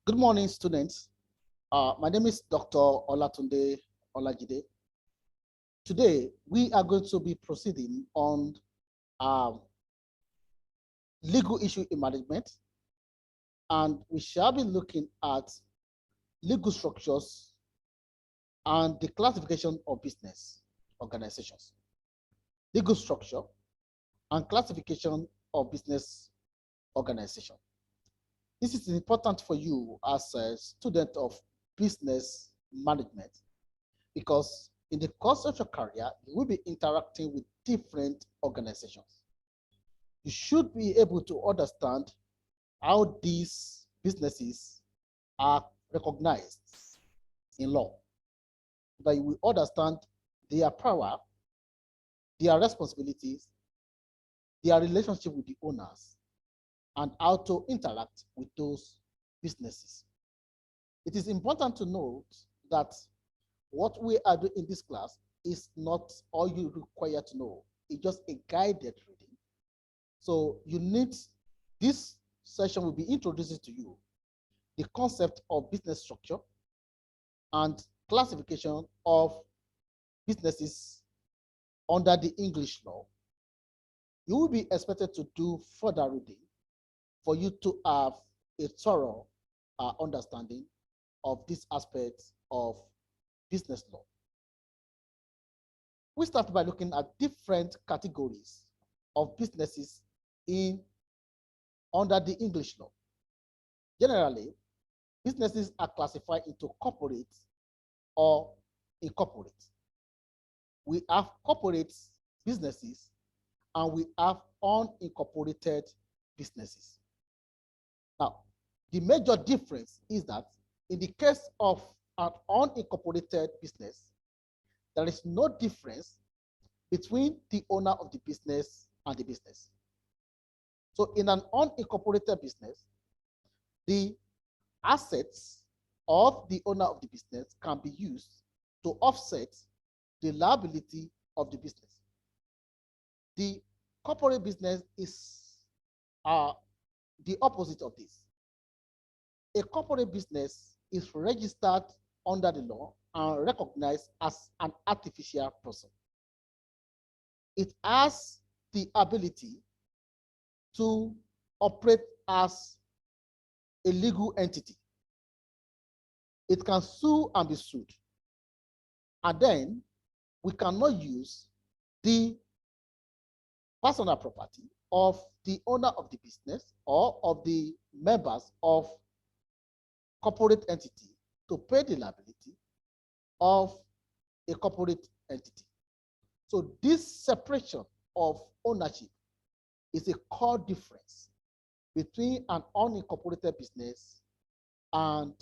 Good morning, students. My name is Dr. Olatunde Olajide. Today, we are going to be proceeding on um, legal issue in management, and we shall be looking at legal structures and the classification of business organizations. Legal structure and classification of business organization. This is important for you as a student of business management because in the course of your career, you will be interacting with different organizations. You should be able to understand how these businesses are recognized in law, so that you will understand their power, their responsibilities, their relationship with the owners, and how to interact with those businesses. It is important to note that what we are doing in this class is not all you require to know. It's just a guided reading. So you need, this session will be introducing to you the concept of business structure and classification of businesses under the English law. You will be expected to do further reading for you to have a thorough understanding of this aspect of business law. We start by looking at different categories of businesses under the English law. Generally, businesses are classified into corporate or incorporate. We have corporate businesses and we have unincorporated businesses. Now, the major difference is that in the case of an unincorporated business, there is no difference between the owner of the business and the business. So in an unincorporated business, the assets of the owner of the business can be used to offset the liability of the business. The corporate business is the opposite of this. A corporate business is registered under the law and recognized as an artificial person. It has the ability to operate as a legal entity. It can sue and be sued. And then we cannot use the personal property of the owner of the business or of the members of corporate entity to pay the liability of a corporate entity. So this separation of ownership is a core difference between an unincorporated business and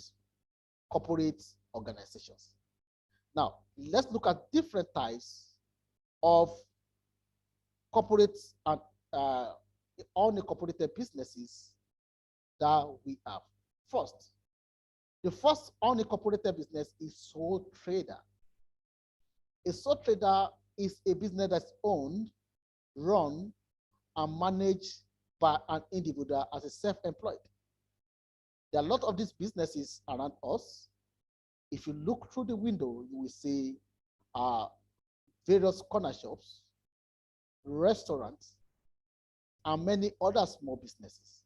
corporate organizations. Now, let's look at different types of corporate and unincorporated businesses that we have. First, the first unincorporated business is sole trader. A sole trader is a business that's owned, run, and managed by an individual as a self-employed. There are a lot of these businesses around us. If you look through the window, you will see various corner shops, restaurants, and many other small businesses.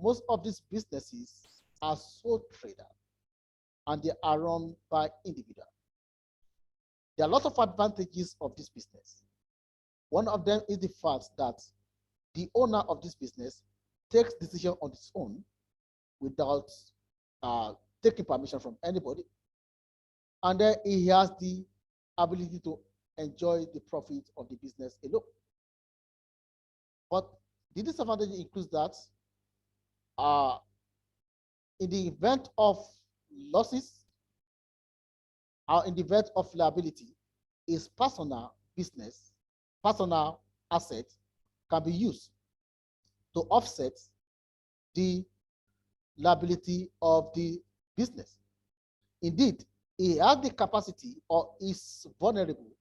Most of these businesses are sole trader and they are run by individuals. There are a lot of advantages of this business. One of them is the fact that the owner of this business takes decision on its own without taking permission from anybody. And then he has the ability to enjoy the profit of the business alone. But the disadvantage includes that in the event of losses or in the event of liability, his personal business, personal asset can be used to offset the liability of the business. Indeed, he has the capacity or is vulnerable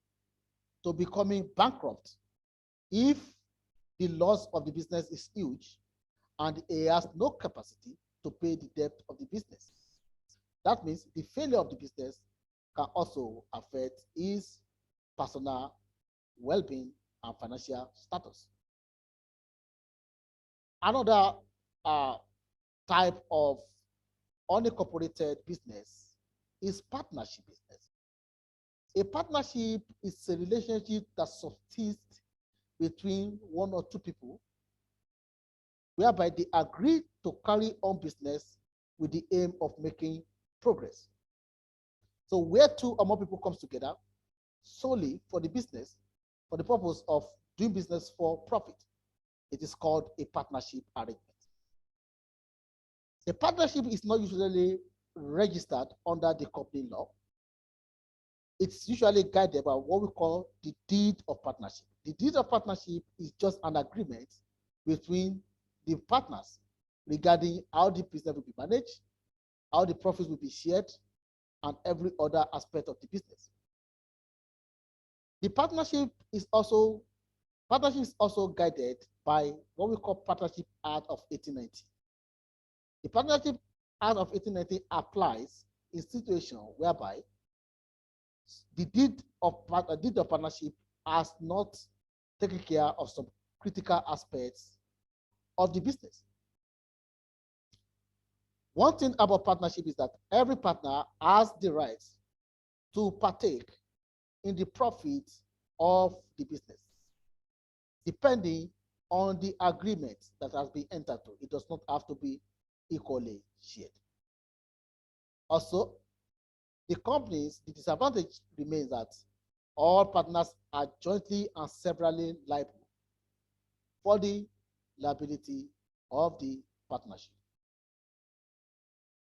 to becoming bankrupt if the loss of the business is huge and he has no capacity to pay the debt of the business. That means the failure of the business can also affect his personal well-being and financial status. Another type of unincorporated business is partnership business. A partnership is a relationship that subsists between one or two people whereby they agree to carry on business with the aim of making progress. So where two or more people comes together solely for the business, for the purpose of doing business for profit, it is called a partnership arrangement. A partnership is not usually registered under the company law. It's usually guided by what we call the deed of partnership. The deed of partnership is just an agreement between the partners regarding how the business will be managed, how the profits will be shared, and every other aspect of the business. The partnership is also guided by what we call Partnership Act of 1890. The Partnership Act of 1890 applies in situations whereby the deed of partnership has not taken care of some critical aspects of the business. One thing about partnership is that every partner has the right to partake in the profits of the business, depending on the agreement that has been entered to. It does not have to be equally shared. Also, the disadvantage remains that all partners are jointly and severally liable for the liability of the partnership.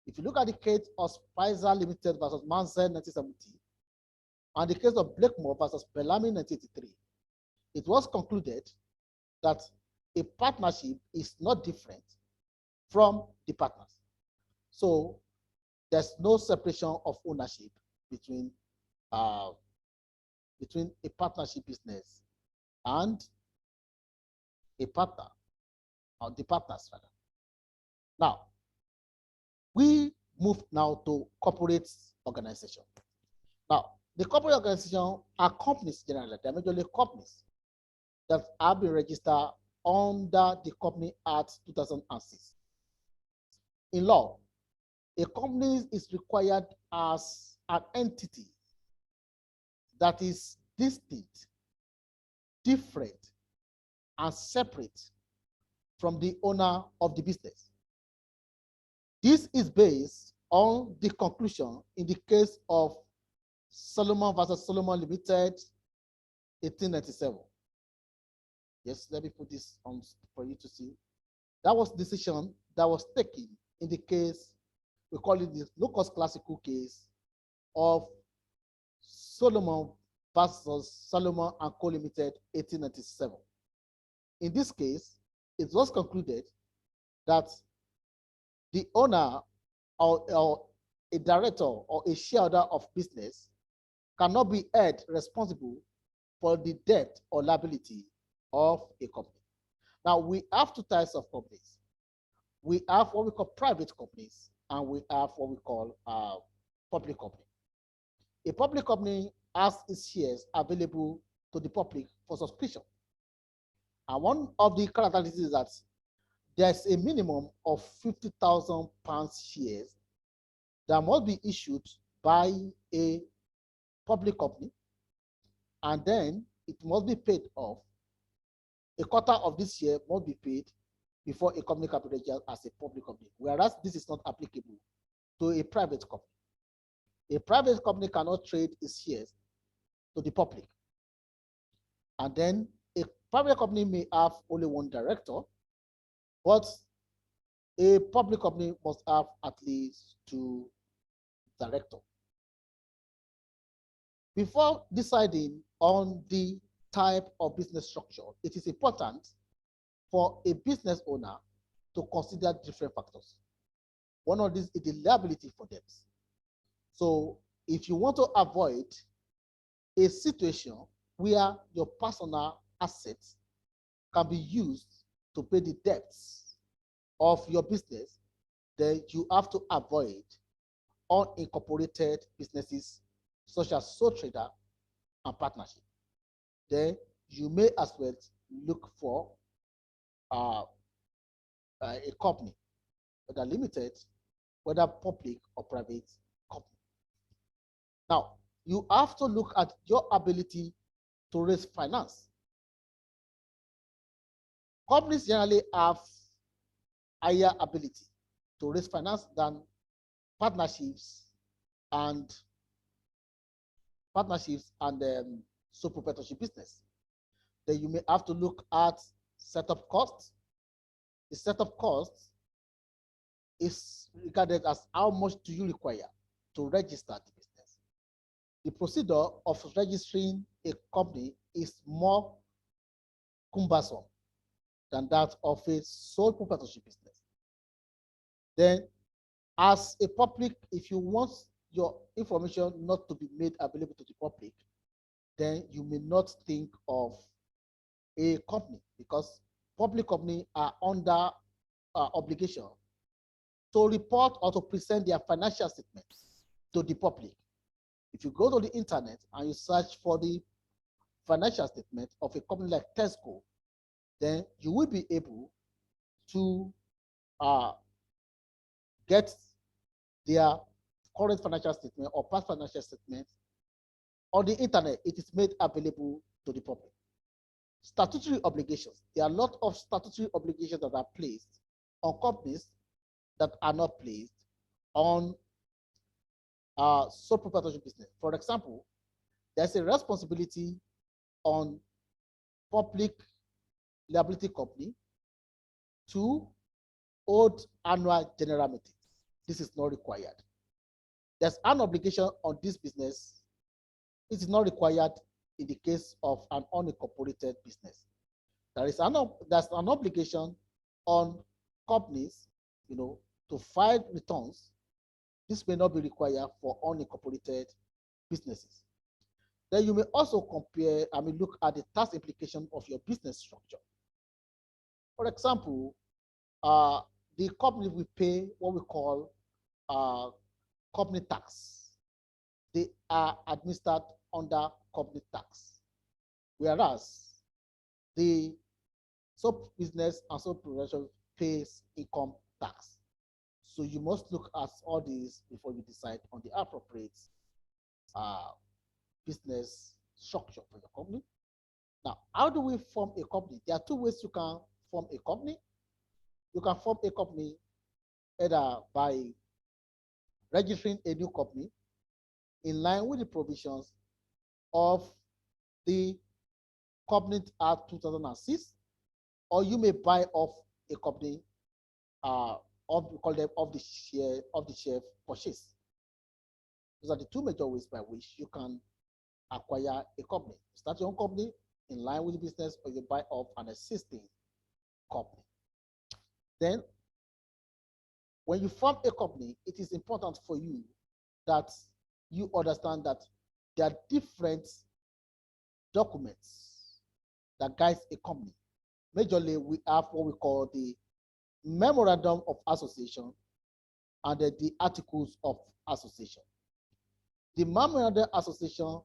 If you look at the case of Spicer Limited versus Mansell 1970, and the case of Blakemore versus Bellamy 1983, it was concluded that a partnership is not different from the partners. So there's no separation of ownership between a partnership business and a partner, or the partners rather. Now, we move now to corporate organization. Now, the corporate organization are companies generally. They're majorly companies that have been registered under the Company Act 2006. In law, a company is required as an entity that is distinct, different, and separate from the owner of the business. This is based on the conclusion in the case of Solomon versus Solomon Limited, 1897. Yes, let me put this on for you to see. That was decision that was taken in the case, we call it the locus classical case of Solomon versus Solomon and Co. Limited, 1897. In this case, it was concluded that the owner or a director or a shareholder of business cannot be held responsible for the debt or liability of a company. Now, we have two types of companies. We have what we call private companies, and we have what we call public company. A public company has its shares available to the public for subscription. And one of the characteristics is that there's a minimum of 50,000 pounds shares that must be issued by a public company, and then it must be paid off. A quarter of this share must be paid before a company can be registered as a public company, whereas this is not applicable to a private company. A private company cannot trade its shares to the public. And then a private company may have only one director, but a public company must have at least two directors. Before deciding on the type of business structure, it is important for a business owner to consider different factors. One of these is the liability for debts. So if you want to avoid a situation where your personal assets can be used to pay the debts of your business, then you have to avoid unincorporated businesses such as sole trader and partnership. Then you may as well look for a company, whether limited, whether public or private company. Now, you have to look at your ability to raise finance. Companies generally have higher ability to raise finance than partnerships and sole proprietorship business. Then you may have to look at setup costs. The setup cost is regarded as how much do you require to register the business. The procedure of registering a company is more cumbersome than that of a sole proprietorship business. Then, as a public, if you want your information not to be made available to the public, then you may not think of a company, because public companies are under obligation to report or to present their financial statements to the public. If you go to the internet and you search for the financial statement of a company like Tesco, then you will be able to get their current financial statement or past financial statement on the internet. It is made available to the public. Statutory obligations. There are a lot of statutory obligations that are placed on companies that are not placed on sole proprietorship business. For example, there's a responsibility on public liability company to hold annual general meetings. This is not required. There's an obligation on this business. It is not required in the case of an unincorporated business. There's an obligation on companies, to file returns. This may not be required for unincorporated businesses. Then you may also look at the tax implication of your business structure. For example, the company will pay what we call company tax. They are administered under company tax, whereas the sole business and sole proprietorship pays income tax. So you must look at all these before you decide on the appropriate business structure for your company. Now, how do we form a company? There are two ways you can form a company. You can form a company either by registering a new company in line with the provisions of the Companies Act 2006, or you may buy off a company we call them of the share purchase. Those are the two major ways by which you can acquire a company. Start your own company in line with the business, or you buy off an existing company. Then, when you form a company, it is important for you that you understand that there are different documents that guide a company. Majorly, we have what we call the Memorandum of Association and the Articles of Association. The Memorandum of Association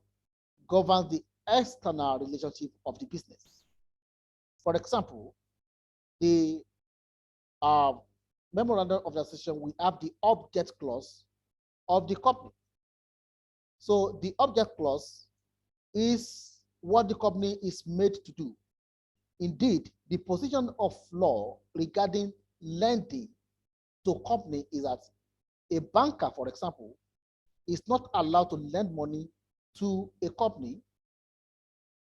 governs the external relationship of the business. For example, the Memorandum of Association, we have the object clause of the company. So the object clause is what the company is made to do. Indeed, the position of law regarding lending to company is that a banker, for example, is not allowed to lend money to a company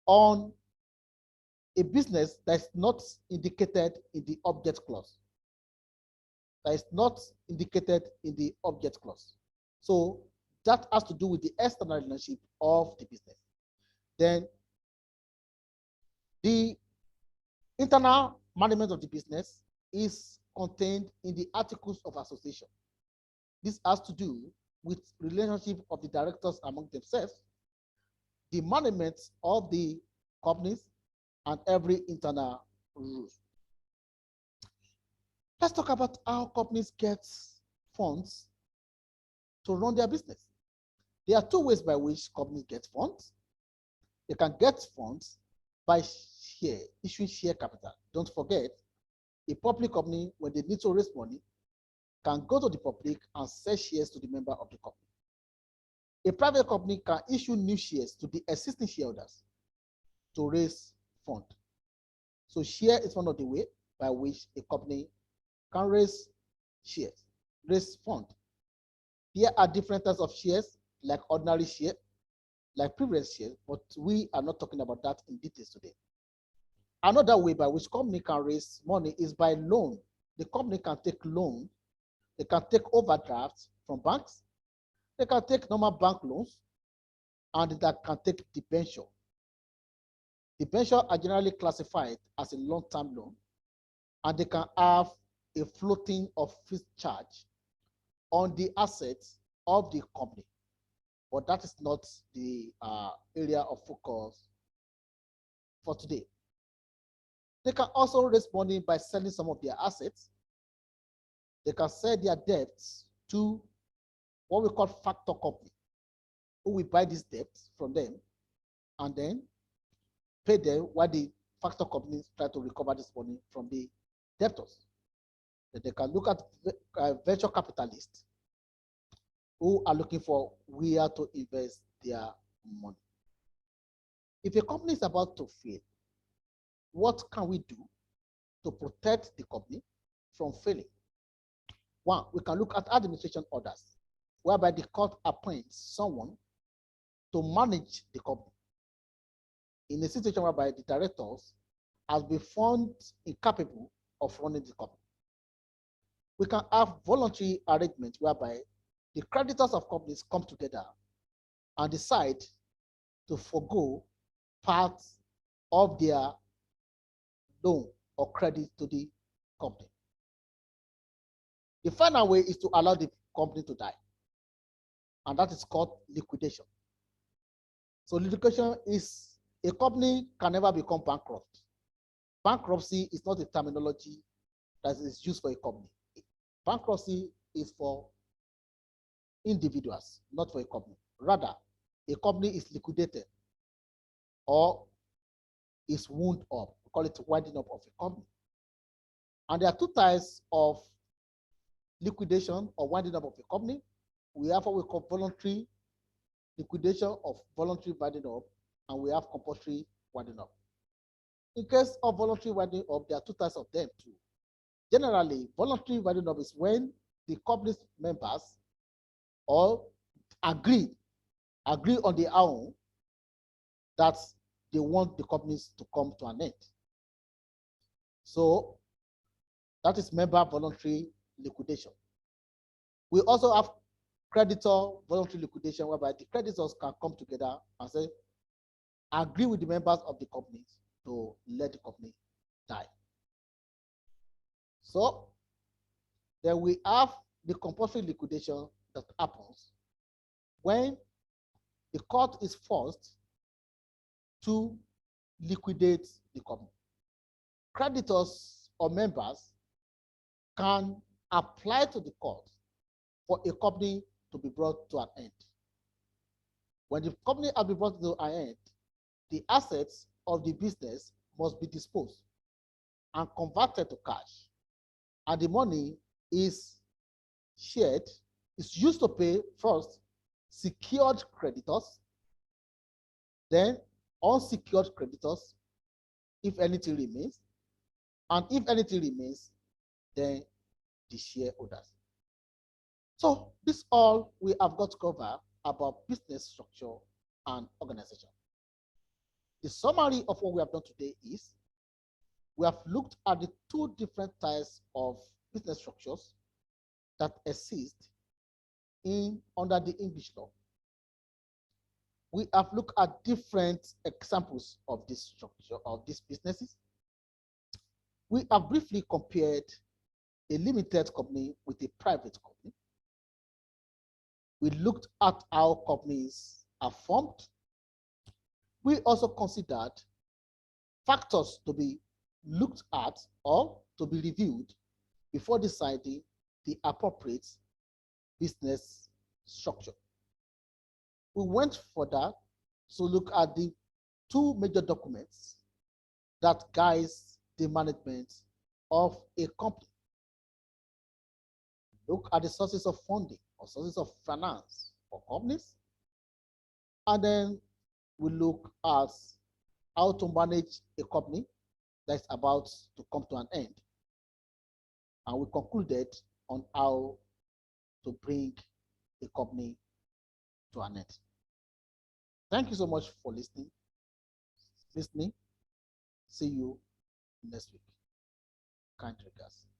on a business that is not indicated in the object clause. That is not indicated in the object clause. So that has to do with the external relationship of the business. Then the internal management of the business is contained in the Articles of Association. This has to do with relationship of the directors among themselves, the management of the companies, and every internal rules. Let's talk about how companies get funds to run their business. There are two ways by which companies get funds. They can get funds by issuing share capital. Don't forget, a public company, when they need to raise money, can go to the public and sell shares to the member of the company. A private company can issue new shares to the existing shareholders to raise funds. So share is one of the ways by which a company can raise shares, raise funds. There are different types of shares, like ordinary share, like preference shares, but we are not talking about that in details today. Another way by which company can raise money is by loan. The company can take loan, they can take overdrafts from banks, they can take normal bank loans, and they can take debenture. Debenture are generally classified as a long-term loan, and they can have a floating or fixed charge on the assets of the company. But that is not the area of focus for today. They can also raise money by selling some of their assets. They can sell their debts to what we call factor company, who will buy these debts from them and then pay them while the factor companies try to recover this money from the debtors. Then they can look at venture capitalists who are looking for where to invest their money. If a company is about to fail, what can we do to protect the company from failing? One, we can look at administration orders, whereby the court appoints someone to manage the company. In a situation whereby the directors has been found incapable of running the company. We can have voluntary arrangements whereby the creditors of companies come together and decide to forego part of their loan or credit to the company. The final way is to allow the company to die, and that is called liquidation. So liquidation is a company can never become bankrupt. Bankruptcy is not a terminology that is used for a company. Bankruptcy is for individuals, not for a company. Rather, a company is liquidated or is wound up. We call it winding up of a company. And there are two types of liquidation or winding up of a company. We have what we call voluntary liquidation of voluntary winding up, and we have compulsory winding up. In case of voluntary winding up, there are two types of them too. Generally, voluntary winding up is when the company's members all agree on their own that they want the companies to come to an end. So that is member voluntary liquidation. We also have creditor voluntary liquidation, whereby the creditors can come together and say, agree with the members of the companies to let the company die. So then we have the compulsory liquidation that happens when the court is forced to liquidate the company. Creditors or members can apply to the court for a company to be brought to an end. When the company has been brought to an end, the assets of the business must be disposed and converted to cash. And the money is shared, is used to pay first secured creditors, then unsecured creditors, if anything remains, and if anything remains, then the shareholders. So this all we have got to cover about business structure and organization. The summary of what we have done today is we have looked at the two different types of business structures that exist under the English law. We have looked at different examples of this structure of these businesses. We have briefly compared a limited company with a private company. We looked at how companies are formed. We also considered factors to be looked at or to be reviewed before deciding the appropriate business structure. We went further to look at the two major documents that guides the management of a company. Look at the sources of funding or sources of finance for companies. And then we look at how to manage a company that's about to come to an end. And we concluded on how to bring a company to an end. Thank you so much for listening. See you next week. Kind regards.